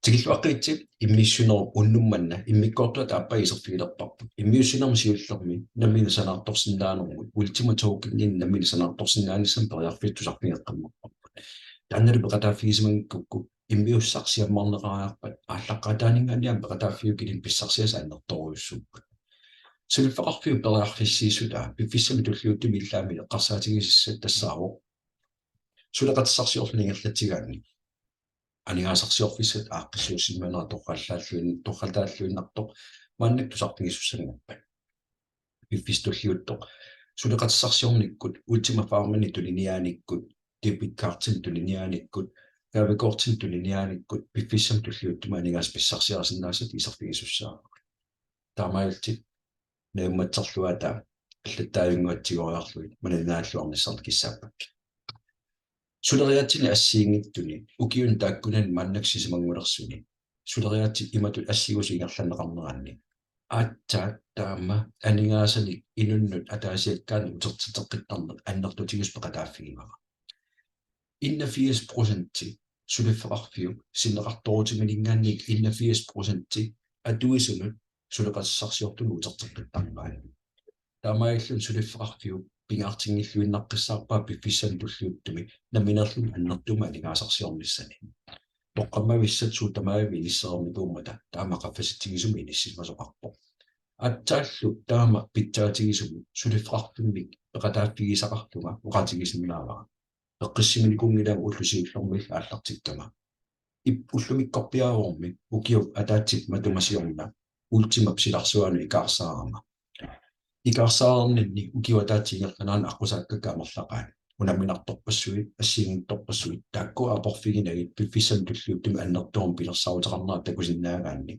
Tigilluaqqitsi immiissuneru unnummanna immikkoortua taappagiserfigilerparput immiussunermi siullermi nammina sanaartorsinnaanermut ultima tookingin nammina sanaartorsinnaanissam periarfittusarfigeqqammarparput taannali peqataaffigisimangikukku immiussarsiammarneqariarpat ааллаққатаанингааниам peqataaffiugilin pissarsiasa annertoruussuppat сулфеқарфиу периарфиссиисулаа пиффиссами туллиуттими иллаами эққарсаатигисиссат тассааво сулеқатиссарсиорлингерлатигаанни анигаасарсиорфиссат ааққиссуусимманера тоққаллааллуиннартоқ мааннак тусарпигиссуссангаппат пиффистуллиуттоқ сулеқатиссарсиорниккут ультима фармани тулиниааниккут дебиткартин тулиниааниккут гавекортин тулиниааниккут пиффиссам туллиуттума анигаас писсарсиарсинаасат исарфигиссуссаа таамаалтит неумматсарлуата аллаттаавингуатсигориарлуит мананааллуарниссарт киссааппак сулериатсини ассиингиттуни укиун тааккунан мааннаксисимангулерсуни сулериатси иматут ассигусигерланнеқарнеранни аатсаат таама анигаасаник инуннут атаасиаккаани утертитеққиттарнеқ аннертутигус пеқатааффигимага 81% сулеффеқарфиу синнеқарторутимилингаанник 81% атуисунут сулеқассарсиортуну утертеққиттарнераани таамаиллун сулеффеқарфиу пингаартингиллуиннаққиссаарпаа пиффиссани туллиуттуми наминерлун аннертума анигаасарсиорниссани тоққаммависсат суутамаави иниссермикууммата таамақаффаситигисуми иниссимасоқарпо атсааллу таама питсаатигисуми сулеффеқарфиммик пеқатааффигисақартума уқатигисиннаавара эққиссиминикунгилаа уллусиуллормил ааллартиккама уллумиккорпиаруорми укиуп атаатсик матумасиорна ультимап силарсуану икаарсаарама икаарсаарнинни укиуатаатигерланаана аққусааккака амерлақаани унаминарторпассуи ассиингитторпассуи таакку апорфигинагит пиффиссам туллиуттуми аннерторум пилерсаутеқарнаа такусиннаагаанни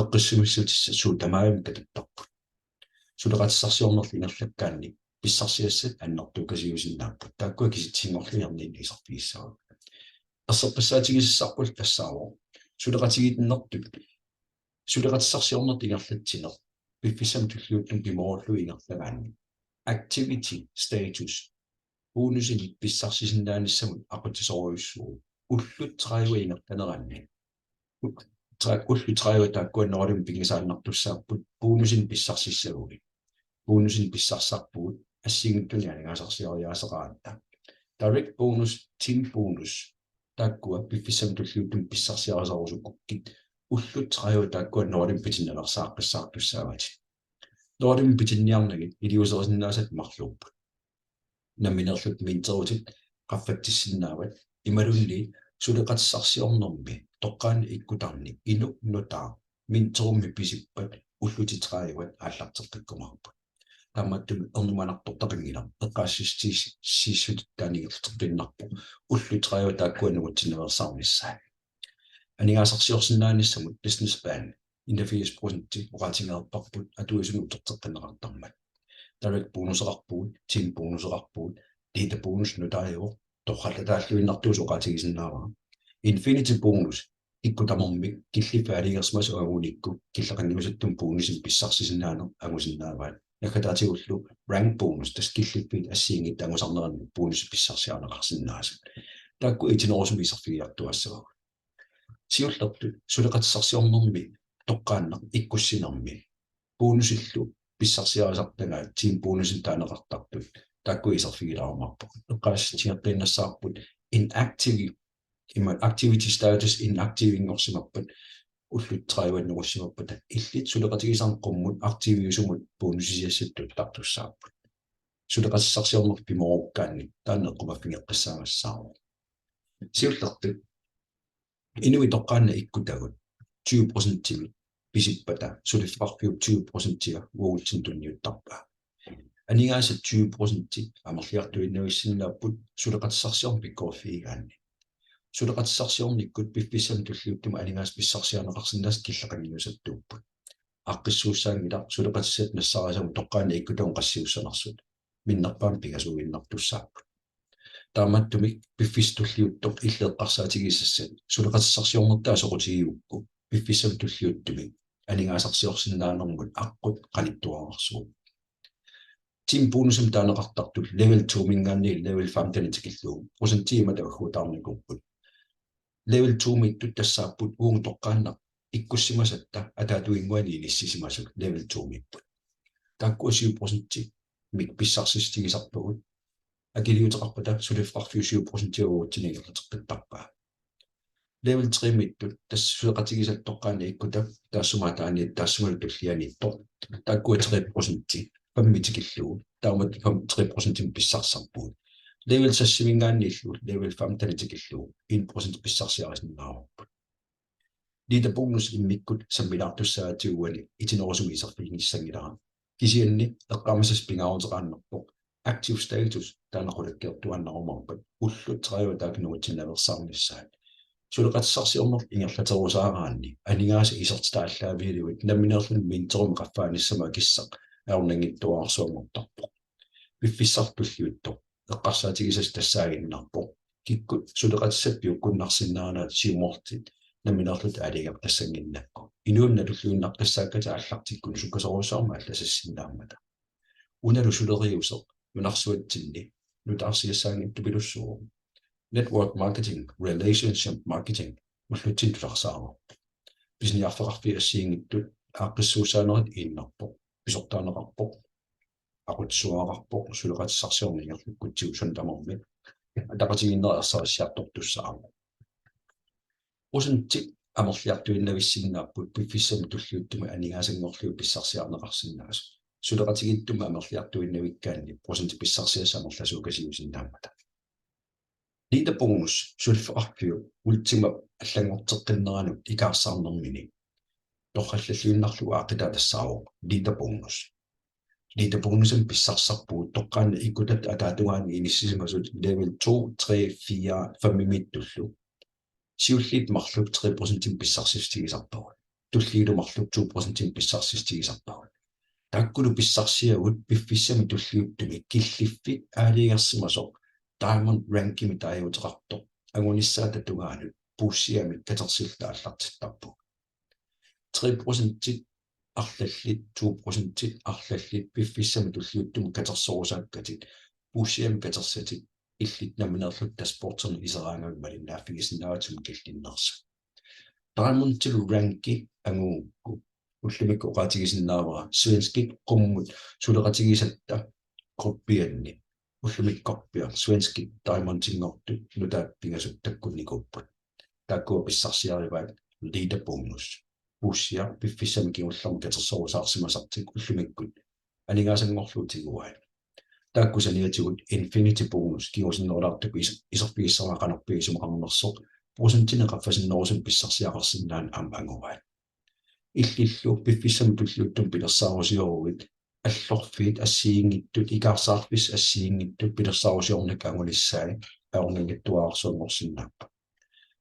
эққиссумиссутисса суутамаавим кататтарпут сулеқатиссарсиорнерли инерлаккаанни писсарсиассат аннертукасиусиннааппут тааккуа киситсингорлиарнини исарфигиссаа ассерпассаатигиссарпул тассааво сулеқатигитннэртут сулеқатиссарсиорнерт ингерлатсинер пиффиссам туллиуттум пиморуллу ингерлагаанни activity status бонусин писсарсисиннааниссамут ақутисоруйуссуу уллут траиуингертанеранни уллу траиуа тааккуаннералум пигисааннартуссааппут бонусин писсарсиссагуги бонусин писсарсарпугут ассигиттуни анигаасарсиориаасеқаатта direct bonus team bonus тааккуа пиффиссам туллиуттум писсарсиарасарусуккит уллут траиуа тааккуаннералум питиннерсааққиссаартуссаагати нордим питинниарнагит илиусерисиннаасат марлууппут наминерлут минтерутит qaffаттиссиннаават ималулли сулеқатиссарсиорнэрми тоққаани иккутарни инук нутаа минтерумми писиппат уллутитраават ааллартеққиккумарпут тааматтуми эрнуманартортақингилар эққаассистис сиссутиттаанигертэрпиннарпу уллутраава тааккуанугутсиневерсаарниссаа анигаасарсиорсинааниссамут business plan 81% уqaatiнгерпарпут атуисуну утертеққинеқартармат direct bonusеқарпуут team bonusеқарпуут data bonus нутариу тоққаллатааллуиннартуус уqaатигисиннааваа infinity bonus иккутамэрмик киллифаалигерсмас уагуникку киллеқангусаттум бонусин писсарсисиннаанер агусиннааваат накатаатигуллу rank bonus таскиллиппит ассиингит ангусарнеран бонус писсарсиарнеқарсиннаасат таакку итинерусумисерфигиартуассава сиуллерту сулеқатиссарсиорнэрми тоққааннер иккуссинерми бонусиллу писсарсиарисартангаа тим бонусин таанеқартартут таакку исерфигилаармарпо эққаасситингертииннассаарпут inactive има activity status inactive ингорсимаппат уллут траиваннугуссимаппата иллит сулеқатигисаарнеққуммут активиусумут бонусисиассаттут тартуссааппут сулеқатиссарсиорнер пиморуккаанни таанеққумаффигеққиссаагассаару сиуллерту инуи тоққаанна иккутагут 20% писиппата сулиффарфиу 20% уултин тунниуттарпаа анигаасат 20% амерлиартуиннависсиннааппут сулеқатиссарсиорн пиккорфиигаанни сулеқатиссарсиорниккут пиффиссам туллиуттума анингаас писсарсиарнеқарсиннаас киллақангиусаттууппут аққиссууссаангила сулеқатиссат нассарасаму тоққаанна иккутаун qassiussанарсут миннерпаам пигасуиннартуссааппут тааматтумик пиффистуллиуттоқ иллеэққарсаатигиссассат сулеқатиссарсиорнертаа соқутигиукку пиффиссам туллиуттуми анигаасарсиорсиннаанермут аққут қалиттуарерсуу тим бонусам таанеқартартул level 2 мингаанни level 5 танитикиллуу процентиимата аггуутаарникуппут level 2 mittu tassaaput uung toqqaanna ikkussimasatta ataatuinguani inississimasuk level 2 mittu taakku 7% mik pissarsistigisarpugut akiliuteqarpata sulifqarfiu 7% uutsinigерlерteqqittарпаа level 3 mittu tassueqatigisattoqqaani ikkuta taassumataani taassumali tullianiitto taakku 3% pammitikillugu taumat 3% pissarсарпуут level 7 level 5 tanitikillugu 1% pissarsiarisnaarupput Lite bonus immikkut sammilaartussaatiuani itinersumisarfiinissangilaa kisianni eqqamasas pingaruteqaannarpoq active status taanaqulakkeertuannarumarpat ullut tariutaaknuutsinnaversaarnissaat suleqatsarsiorner ingerlaterusaaraanni aningaasa isertitaallaaviliuit naminerlun minterum qaffaanissama kissaq aornangittuaarsuamortarpoq piffissartulliutto eqqarsaatigisas tassaaginnarpoq kikkut suleqatissappiukkunnarsinnaanaat siumortit naminerlut aaligertassanginnakku inuunnalullуиннартассаакката аллартиккун суккасоруссаарма алласассиннааммата уналу сулериусеқ нунарсуатсинни нутаарсиассаангитту пилуссуу network marketing relationship marketing маллутсин туларсаараа бисниарфеқарфи ассиингиттут ааққиссуусаанерит ииннарпоқ писортаанеқарпоқ aqutsuaqarpoq suleqatissarsiornigerlukkutsiusun tamormi ataqatiginnerersaarissiartortussaaru usunti amerliartuinnavissinnaapput piffissami tulliuttuma aningaasangorliu pissarsiarneqarsinnaasu suleqatigittuma amerliartuinnavikkaanni prosenti pissarsiassamerlasuukasiusinnaammata lite bonus sulfeqarpiu ultima allangorteqqinneranut ikaarsaarnermini torrallalluinnarlu aaqitaatassaaru lite bonus lite bonusem pissarssarpuut toqqaanna ikkutat ataatugaani inissimasut level 2 3 4 5 siullit marluk 3% pissarsistigisarpagut tulliilu marluk 2% pissarsistigisarpagut takkulu pissarsiagut piffissami tulliuttumi killiffit aaligersimasoq diamond rankimi taajuuteqartoq agunissaatatugaanut puussiami katersilla allartittarpu 3% arlallit 2% arlallit piffissami tulliuttumi katersorusaakkatit puussiami katersatit illit naminerlut tasporterni iseraangavimalinnaafigisinnaavatum killinnersa diamondtilu ranki anguukku ullimikku oqaatigisinnaavara svenskik qummut suleqatigisatta qoppianni ullimikkorpia svenskik diamondtingortut nutaappigasuttakkunnikuppat taakkua pissarsiarivaat lite bonus puussia piffissami kiullermi katersorusaarsimasartik ullimikkut aningaasangorluutiguai taakkusaniatigut infinity bonus kiusinnerulaartuku iserpiissaraqanerpiisumaqarnersoq prosentineqaffasinnerusum pissarsiaqarsinnaan aamanguvai illillu piffissami tulliuttum pilersaarusiorugit allorfiit assiingittut ikaarsaarfis assiingittut pilersaarusiornik angunissaai aornangittuaarsuangorsinnaappa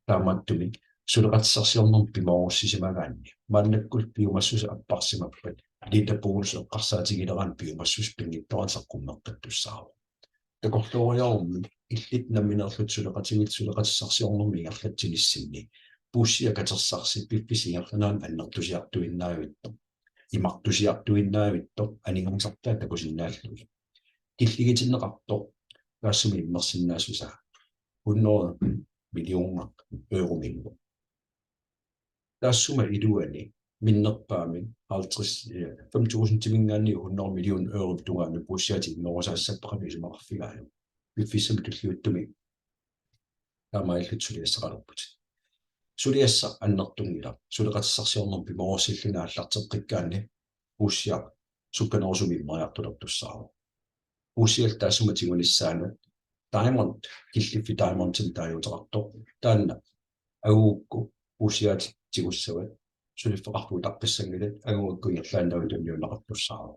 taamattumi suleqatissarsiornerm pimarussisimagaanni maannakkul piumassus apparsimappat lite bonus eqqarsaatigileraan piumassus pingittoransaqqummaqtattussaaru takorluoriarummi illit naminerlut suleqatissarsiornermi ingerlatsinissинни puussia katersarsi piffisigerlanaan annertusiartuinnaavitto imartusiartuinnaavitto aningernsartaa takusinnaallui killigitinneqartoq kaassumi immersinnaasusaa 100 millioner euromingo taassuma iluani minnerpaamin 50.000 timingaanni 100 million euro tungaannu puussiati innorusaassappaqamisumaqarfigaaju piffissami tulliuttumi taamaillut suliassaqalerput suliassa annertungila suleqatissarsiornerm pimorusilluna allarteqqikkaanni puussia sukkanerusumi immariartulertussaaru puussial taassuma tingunissaanu diamond killiffi diamondsin taajuuteqartoq taanna aguukku puussiaat tigussawat suliffeqarpuu taqqissangilat aguukku ingerlaannavitunniunneqartussaaru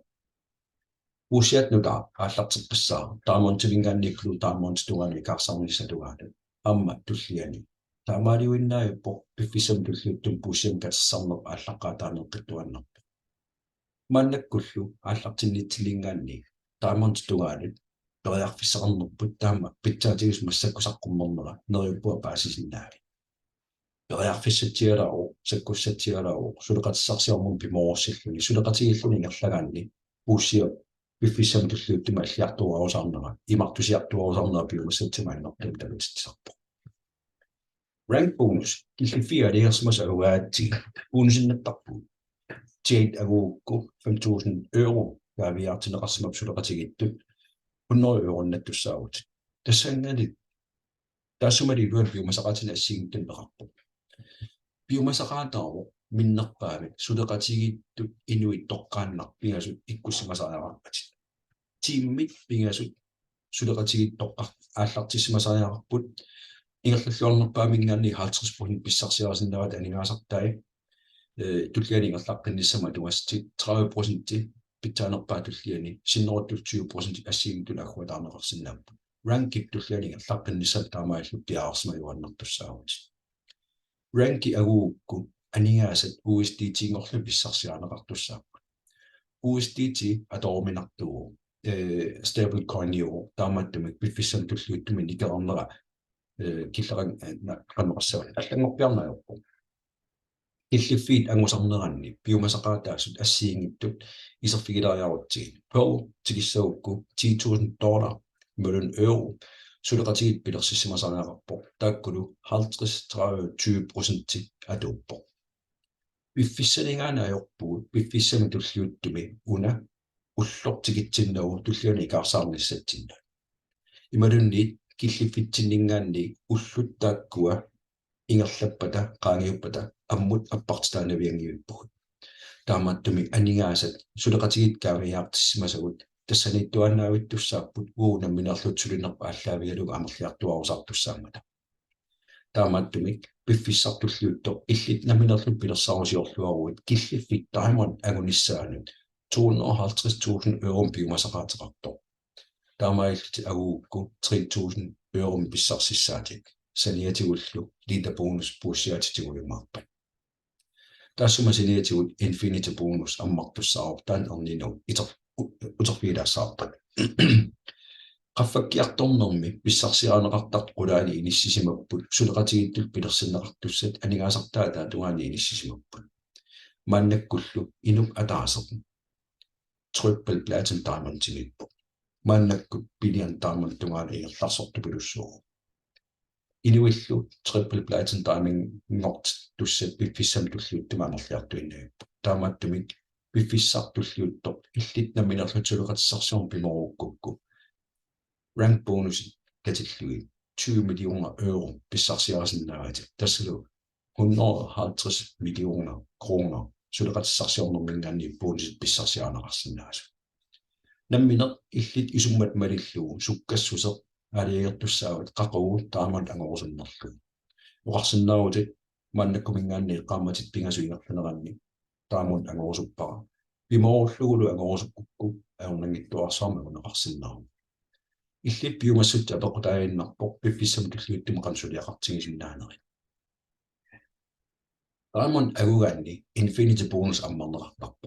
puussiaat nuta aallarteqqissaa diamond tilingaanniklu diamond tungaanu ikaarsarnissatugaanu amma tulliani taamaaliuinnaajuppoq piffissam tulliuttum puussiam katersarnerp aallaqqaataaneqqittuannerp maannakkullu aallartinniittilingaanni diamond tungaanut periarfissaqarnerput taama pitsaatigus massakkusaqqummernera neriuppua paasisinnaali periarfissatialaru sakkussatialaru suleqatissarsiornerm pimorusilluni suleqatigilluni ingerlagaanni puussia piffissam tulliuttuma alliartuarusaarnera imartusiartuarusaarnera piumassatimaannertum talutitsarpoq rank bonus killifiga aligersmas aguaati bonusinnattarpu tiit aguukku 5000 euro gaaviartineqarsimap suleqatigittut 100 euro nattussaavut tassangani taassumali luan piumasaqatina assigittulleqarpu piumasaqaataaru minnerpaamik suleqatigittut inuit toqqaannaq pingasut ikkussimasaajaraqpatit tiimmit pingasut suleqatigittoqqar aallartissimasaajaraqput ingerlalluarnerpaamingaanni 50% pissarsiarasinnarat aningaasartai tulliani ingerlaqqinissama tuastit 30% pittaanerpaa tulliani sinneruttul 20% assiigittul agguataarneqarsinnaappu rankik tulliani ingerlaqqinissat taamaallut tiaarsma juannertussaavut ranki aguukku aningaasat USDT-ngorlu pissarsiaraneqartussaappu USDT atorminartugu stable coin euro taamattumik piffissam tulluuttumin ikerarnera killeran qanneqassava allangorpiarnaajorpu illiffiit angusarneranni piumasaqaataasut assiingittut iserfigilariarutsigit pearl tikissaukku $10,000 mellon euro suleqatigit pilersissimasaaneaqarpo taakkulu 50-20% atuuppo piffissaningaanaajorpugut piffissami tulluuttumi una ullortigitsinnagu tulliani ikaarsaarnissatsinna imalunni killiffitsiningaanni ulluttaakkua ingerlappata qaangiuppata ammut appartitaanaviangiuppugut taamaattumi aningaasat suleqatigit kaariaartissimasagut тассанитtuаннаавиттуссааппут уунамминерлутсулинерпа аллаавигалуга амерлиартуарусартуссаамата таамааттумик пиффиссартуллиутто иллит наминерлут пилерсарусиорлуаруит киллиффит таймон агуниссаанут 250,000 euro пиумасақаатеқарто таамаиллути агуукку 3,000 euro писсарсиссаатик саниатигуллу лита бонус пуссиатитигулимаарпат тассума саниатигут infinity bonus аммартуссаарор таан ернинау uterfiilassarpat qaffakkiartornermi pissarsiaraneqartaq qulaani inississimapput suleqatigittul pilersinneqartussat aningaasartaa taatugaani inississimapput maannakkullu inuk ataaseq triple platinum diamond-timippu maannakkut billion diamond tungaani ingerlarsortupilussuugu inuillu triple platinum diamond ngort tussat piffissam tulluuttumaamerliartuinnaippu taamaattumik piffissartulliuttoq illit namminerlutsuleqatissarsiorn pimoruukkukku rank bonus katillui 20 millioner euro pissarsiarasinnaati tassalu 150 millioner kroner suleqatissarsiornermingaanni bonusit pissarsiaraneqarsinnaasu namminer illit isummat malillugu sukkassuseq aliagertussaavat qaqagu taamat angorusunnerlu uqarsinnaarutit maannakkumingaanni qaammatit pingasuingerluneranni taamun angorusuppara pimorullugulu angorusukkukku aornangittuarsaarmaguneqarsinnaaru illit piumassut apequtaaginnarpoq piffissam tulluuttumeqansuliaqartigisinnaaneri taamun agugaanni infinity bonus ammarneqartarpo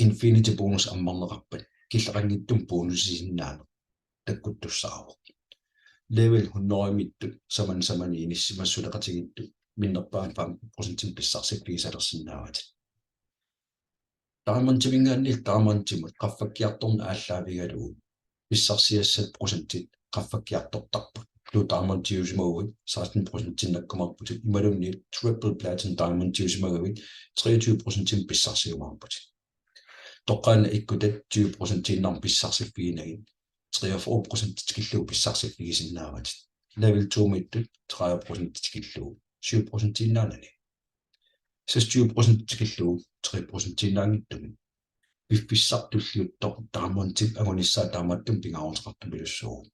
infinity bonus ammarneqarpat killeqangittum bonusisinnaane takkuttussaaruq level 100 mittut samani inissimassuleqatigittu minnerpaan 5% pissarsifiisalersinnaavat taamantimingaanni taamantimut qaffakkiartorna aalлaaviгалуу pissarsiassat prosentit qaffakkiartortarput lu taamantiusimaguvit 16% imalunni triple platinum diamond-tiusimaguvit 23% pissarsiumaarput toqqaana ikkutat 20% pissarsifiinagit 43% tikilluu pissarsifigisinnaavatit level 2 mittut 30% tikilluu 7% innaanani 26% tikilluu 3% innaangittumi piffissartulliuttoq taamontip agunissaa taamattum pingaruteqartumilussuugu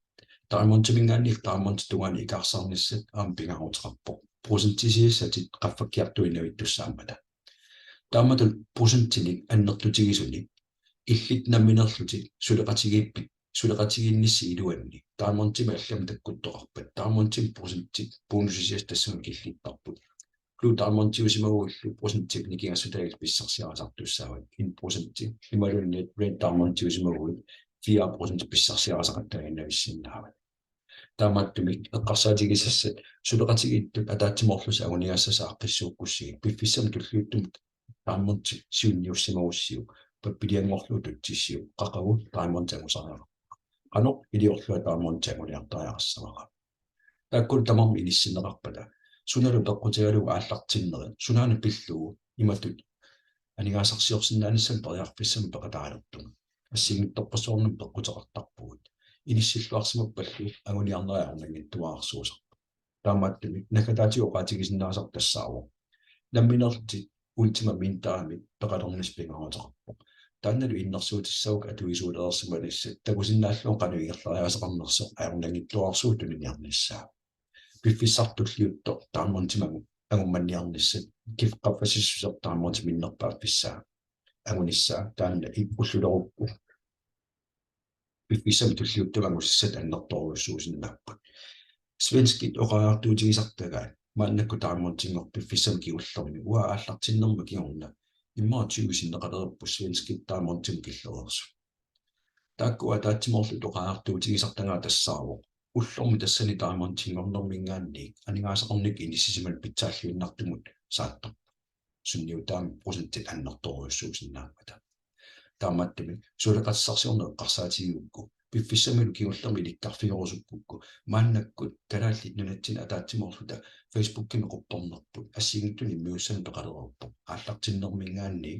taamontimingaanni taamontugaani ikaarsaarnissat aam pingaruteqarpo prosentisiissatit qaffakkiartuinavittussaamata taamatul prosentinik annertutigisuni illit namminerluti suleqatigiinnissi iluanni taamontima allam takkuttoqarpat taamontim prosentit bonusisias tassuma killittarput lu taamontiusimagullu prosentip nikingassutagil pissarsiarasartussaavat 1% imalunni red taamontiusimagul 4% pissarsiarasaqattaginnavissinnaavat taamattumik eqqarsaatigisassat suleqatigiittut ataatsimorlus aguniassasaaqqissuukkussigi piffissam tulluuttumut taamonti siunniussimagussiu pappiliangorlu tutsissiu qaqagu taamontangusaraa qanoq iliorlua taamontanguliartariarassamaqa taakkul tamarmi inissinneqarpata sunalu peqqutigalu aallartinnerin sunaani pillugu imatut анигаасарсиорсинааниссам периарписсам пекатааlertuma ассигиттарпассуорнум пеккутеқартарпугут инисsilluarsimuk паллу агуниарнериарнагиттуаарсуусар таамааттуми накатаатиоқаатигисиннаасар тассаавоо ламминерти ультима минтаами пеқалернис пингаруутеқарпо таанналу иннэрсуутиссаук атуисуулеерсималиссат такусиннааллуун кануигерлариасеқарнерсо аернагиттуаарсуу тунниарниссаа пиффиссартуллиутто тааммонтимагу агумманниарниссат кифқаффасиссусер тааммонтиминнерпаат писсаа агуниссаа таанна иппуллулеруппу пиффисам туллиуттамагуссат аннерторуссуусиннааппат свенскит оқаартуутигисартагаа мааннакку тааммонтингор пиффисам киуллерми уа ааллартиннерма киорна иммаа тюусиннеқалерппу свенскит тааммонтим киллерерсу тааккуа таатсимоорлу оқаартуутигисартагаа тассаавоо уллорми тассани тааммонтингорнэрмингаанник анигаасақарник инисисимал питсааллуиннартумут сааттар сунниутаами процентит аннерторуссуусиннаамата таамааттами сулеқассарсиорнеққарсаатигиукку пиффиссамилу киуллерми ликкарфигорусуппукку мааннаккут талааллит нунатсина атаатсимоорлута фейсбуккими қупторнерпут ассигиттуни миуссами пеқалерерпу ааллартиннэрмингаанни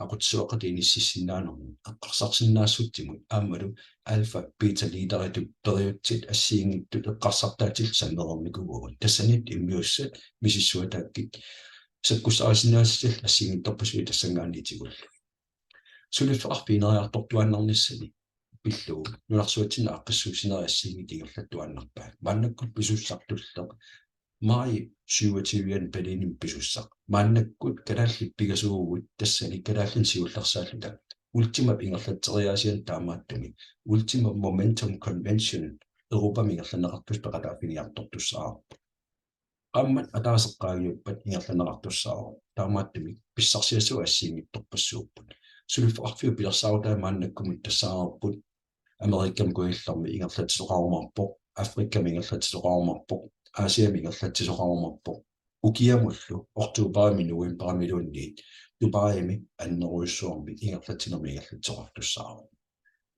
aqutsuaqat inissisinnaanерму аққарсарсиннаассуттимут аамалу альфа бета лидериту периутсит ассиингиттут эққарсартаатил саннерэрмикугуут тассанит иммиуссат мисиссуатааккит саккусаасинаассил ассиингитторпусуи тассангаанниитигуллу сулиффеқарпиинериартортуаннерниссани пиллуу нунарсуатсина аққиссуусинериассиингитигерлаттуаннарпаа мааннаккут писуссартуллеқ май 27 палиним писуссақ мааннаккут калааллит пигасуугут тассани калааллин сиуллерсааллута ультима пингерлатсериаасиан таамааттуми ультима моментум конвеншн Europa мингерланеқартус пеқатаафиниартортуссаарпа qammat ataasеққаагиуппат ингерланеқартуссаару таамааттуми писсарсиасуа ассиингитторпассууппут сулиффеқарфиу пилерсаарутаа мааннаккумут тассаарпут америккам куиллэрми ингерлатсоқарумарпо африккам ингерлатсоқарумарпо Asia мингерлатсисоқарумарпо укиамуллу ортуупаами нуимпарамилуунниит тупаами аннеруйссуарми ингерлатсинерми ингерлатсоқартуссаару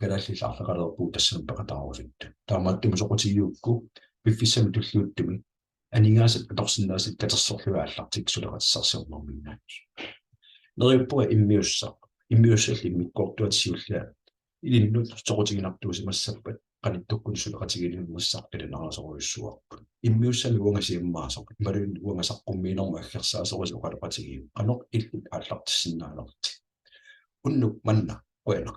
галаллилаарлеқалерпуу тассанам пеқатаарусутта таамааттуми соқутигиукку пиффиссами туллиуттуми анигаасат аторсиннаасат катерсорлуа аллартик сулеқассарсиорнэрминнаат нериуппуа иммиуссалли миккортуатсиуллаа илиннут соқутигинартуусимассаппат qanitukkun sulaqatigilunnersaqqilinaarsoruissuarput immiussami uangasииммаасоқ малуин уангасаққуммиинерма аггерсаасорис уқалеқатигиу qanoq illut aallartissinnaanерти unnu manna qoyana